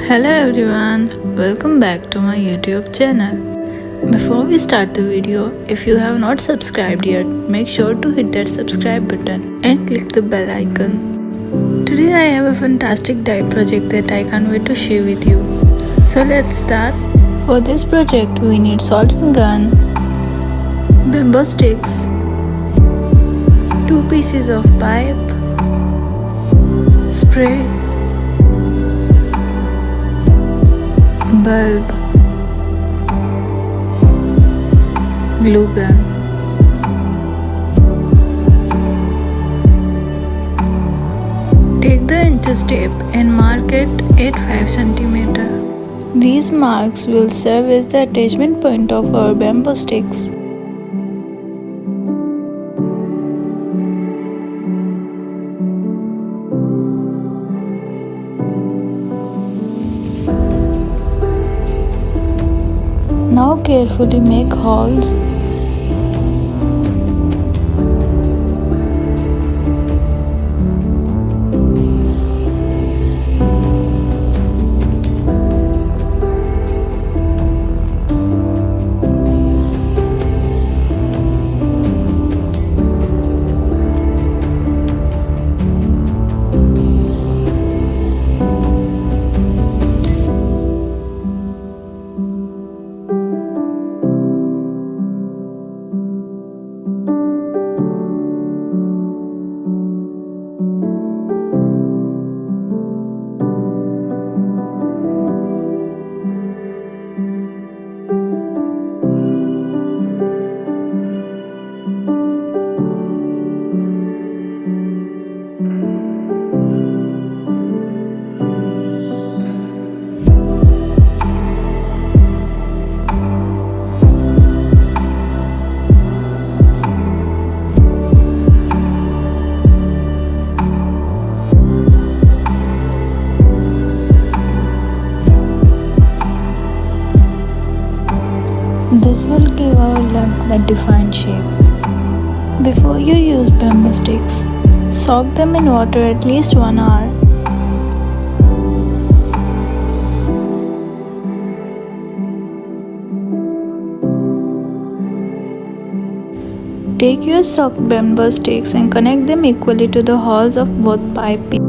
Hello everyone, welcome back to my YouTube channel. Before we start the video, if you have not subscribed yet, make sure to hit that subscribe button and click the bell icon. Today I have a fantastic dye project that I can't wait to share with you. So let's start. For this project we need solvent gun, bamboo sticks, 2 pieces of pipe, spray, bulb, glue gun. Take the inches tape and mark it at 5 cm. These marks will serve as the attachment point of our bamboo sticks. Now carefully make holes. This will give our lamp a defined shape. Before you use bamboo sticks, soak them in water at least 1 hour. Take your soaked bamboo sticks and connect them equally to the holes of both pipe pieces.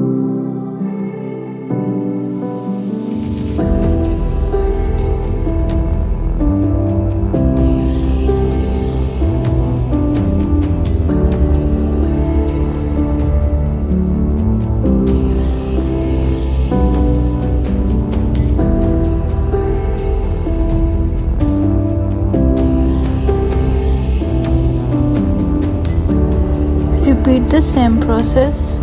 Repeat the same process.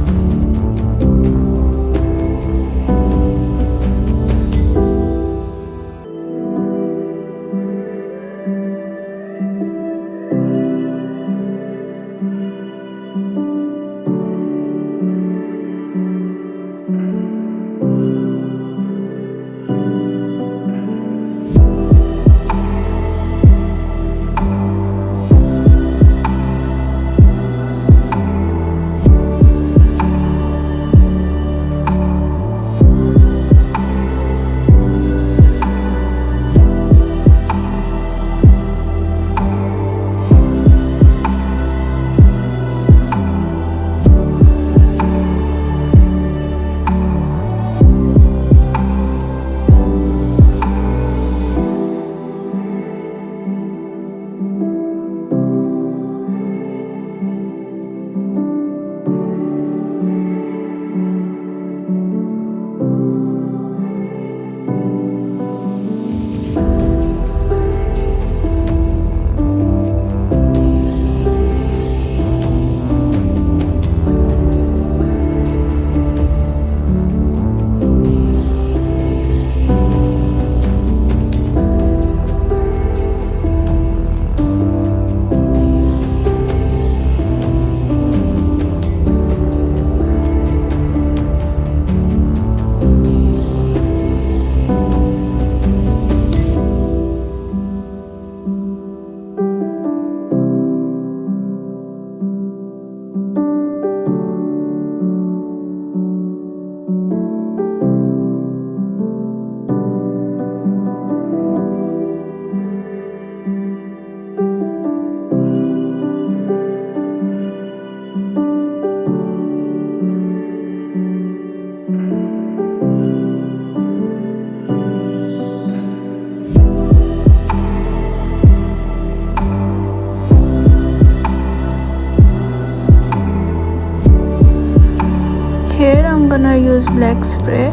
use black spray.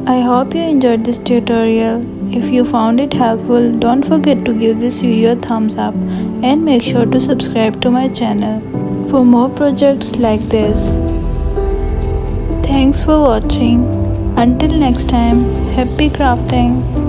I hope you enjoyed this tutorial. If you found it helpful, don't forget to give this video a thumbs up and make sure to subscribe to my channel for more projects like this. Thanks for watching. Until next time, happy crafting.